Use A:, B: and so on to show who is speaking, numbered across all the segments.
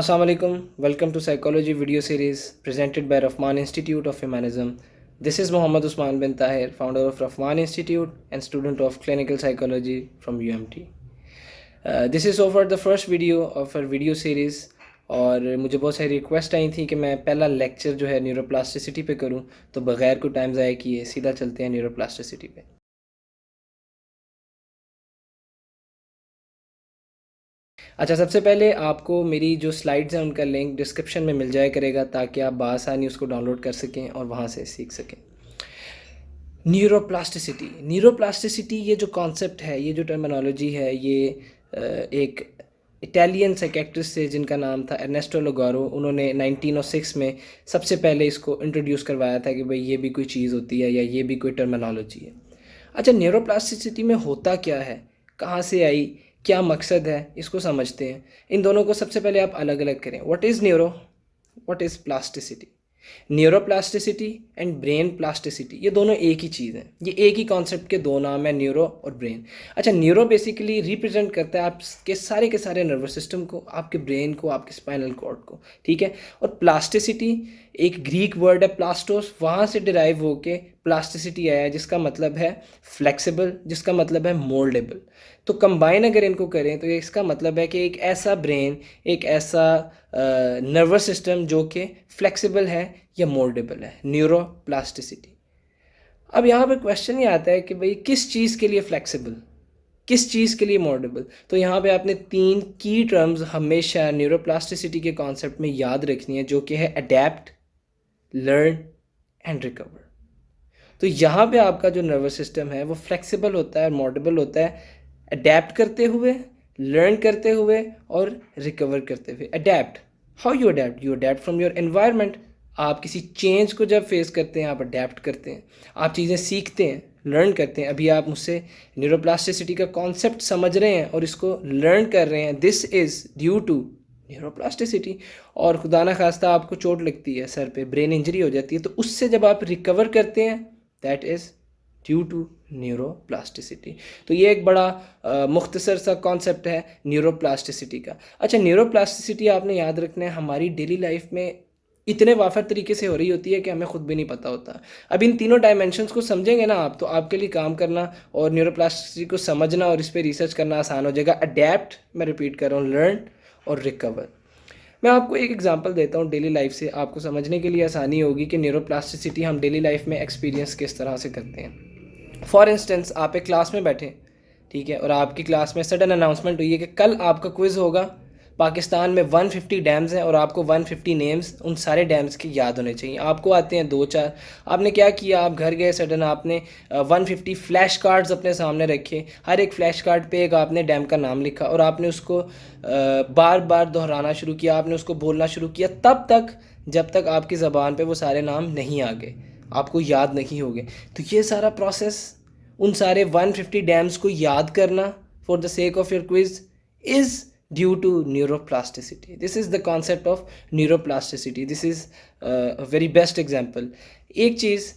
A: Assalamu alaikum. Welcome to Psychology video series presented by Rahman Institute of Humanism. This is Muhammad Usman bin Tahir, founder of Rahman Institute and student of clinical psychology from UMT. This is over the first video of our video series और मुझे बहुत सारी request आई थी कि मैं पहला lecture जो है न्यूरोप्लास्टिसिटी पे करूं, तो बगैर कोई टाइम ज़ाया किए सीधा चलते हैं न्यूरोप्लास्टिसिटी पे। अच्छा, सबसे पहले आपको मेरी जो स्लाइड्स हैं उनका लिंक डिस्क्रिप्शन में मिल जाया करेगा ताकि आप बासानी उसको डाउनलोड कर सकें और वहाँ से सीख सकें। न्यूरोप्लास्टिसिटी ये जो कॉन्सेप्ट है, ये जो टर्मिनोलॉजी है, ये एक इटालियन साइकेट्रिस्ट से जिनका नाम था एर्नेस्टो लोगारो, उन्होंने 1906 में सबसे पहले इसको इंट्रोड्यूस करवाया था कि भाई ये भी कोई चीज़ होती है या ये भी कोई टर्मिनोलॉजी है। अच्छा, न्यूरोप्लास्टिसिटी में होता क्या है, कहाँ से आई, क्या मकसद है, इसको समझते हैं। इन दोनों को सबसे पहले आप अलग अलग करें। What is neuro, what is plasticity. Neuroplasticity and brain plasticity ये दोनों एक ही चीज़ हैं, ये एक ही कॉन्सेप्ट के दो नाम है, न्यूरो और ब्रेन। अच्छा, न्यूरो बेसिकली रिप्रेजेंट करता है आपके सारे के सारे नर्वस सिस्टम को, आपके ब्रेन को, आपके स्पाइनल कॉर्ड को, ठीक है। और प्लास्टिसिटी एक ग्रीक वर्ड है प्लास्टोस, वहाँ से डिराइव होके प्लास्टिसिटी आया है जिसका मतलब है फ्लेक्सिबल, जिसका मतलब है मोल्डेबल। तो कंबाइन अगर इनको करें तो इसका मतलब है कि एक ऐसा ब्रेन, एक ऐसा नर्वस सिस्टम जो कि फ्लेक्सिबल है या मोल्डेबल है, न्यूरोप्लास्टिसिटी। अब यहाँ पे क्वेश्चन ये आता है कि भाई किस चीज़ के लिए फ्लेक्सिबल, किस चीज़ के लिए मोल्डेबल। तो यहाँ पे आपने तीन की टर्म्स हमेशा न्यूरोप्लास्टिसिटी के कॉन्सेप्ट में याद रखनी है, जो कि है अडेप्ट, लर्न एंड रिकवर। तो यहाँ पे आपका जो नर्वस सिस्टम है वो फ्लेक्सिबल होता है, मोल्डेबल होता है, अडेप्ट करते हुए, लर्न करते हुए और रिकवर करते हुए। Adapt, how you adapt, you adapt from your environment. आप किसी चेंज को जब फेस करते हैं आप अडेप्ट करते हैं, आप चीज़ें सीखते हैं, लर्न करते हैं। अभी आप मुझसे न्यूरोप्लास्टिसिटी का कॉन्सेप्ट समझ रहे हैं और इसको लर्न कर रहे हैं, this is due to neuroplasticity. और खुदा ना खास्ता आपको चोट लगती है, सर पे ब्रेन इंजरी हो जाती है, तो उससे जब आप रिकवर करते हैं that is due to neuroplasticity. तो ये एक बड़ा मुख्तसर सा कॉन्सेप्ट है न्यूरोप्लास्टिसिटी का। अच्छा, न्यूरोप्लास्टिसिटी आपने याद रखना है हमारी डेली लाइफ में इतने वाफर तरीके से हो रही होती है कि हमें खुद भी नहीं पता होता। अब इन तीनों डायमेंशंस को समझेंगे ना आप, तो आपके लिए काम करना और न्यूरोप्लास्टिसिटी को समझना और इस पर रिसर्च करना आसान हो जाएगा। अडेप्ट, मैं रिपीट कर रहा हूँ, लर्न और रिकवर। मैं आपको एक एग्जांपल देता हूँ डेली लाइफ से, आपको समझने के लिए आसानी होगी कि न्यूरोप्लास्टिसिटी हम डेली लाइफ में एक्सपीरियंस किस तरह से करते हैं। फॉर इंस्टेंस, आप एक क्लास में बैठे, ठीक है, और आपकी क्लास में सडन अनाउंसमेंट हुई है कि कल आपका क्विज़ होगा, पाकिस्तान में 150 डैम्स हैं और आपको 150 नेम्स उन सारे डैम्स के याद होने चाहिए। आपको आते हैं दो चार। आपने क्या किया, आप घर गए, सडन आपने 150 फ्लैश कार्ड्स अपने सामने रखे, हर एक फ्लैश कार्ड पे एक आपने डैम का नाम लिखा और आपने उसको बार बार दोहराना शुरू किया, आपने उसको बोलना शुरू किया तब तक जब तक आपकी ज़बान पे वो सारे नाम नहीं आ गए, आपको याद नहीं हो गए। तो ये सारा प्रोसेस, उन सारे 150 डैम्स को याद करना for the sake of your quiz is due to neuroplasticity. This is the concept of neuroplasticity. This is a very best example. एक चीज़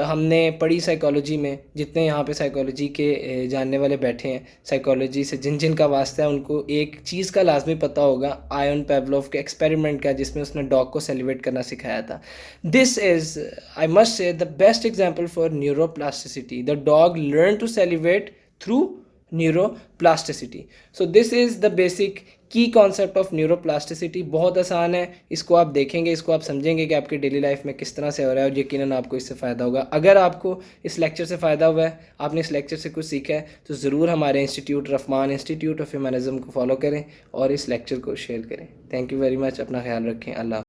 A: हमने पढ़ी साइकोलॉजी में, जितने यहाँ पे साइकोलॉजी के जानने वाले बैठे हैं, साइकोलॉजी से जिन जिन का वास्ता है उनको एक चीज़ का लाजमी पता होगा, आयन पेवलोव के एक्सपेरिमेंट का, जिसमें उसने डॉग को सेलिब्रेट करना सिखाया था। This is, I must say, the best example for neuroplasticity. The dog learn to celebrate through neuroplasticity. So this is the basic key concept of neuroplasticity. बहुत आसान है, इसको आप देखेंगे, इसको आप समझेंगे कि आपकी डेली लाइफ में किस तरह से हो रहा है और यकीनन आपको इससे फ़ायदा होगा। अगर आपको इस लेक्चर से फ़ायदा हुआ है, आपने इस लेक्चर से कुछ सीखा है, तो ज़रूर हमारे इंस्टीट्यूट, रहमान इंस्टीट्यूट ऑफ ह्यूमनिज़्म को फॉलो करें और इस लेक्चर को शेयर करें। थैंक यू वेरी मच, अपना ख्याल रखें। अल्लाह।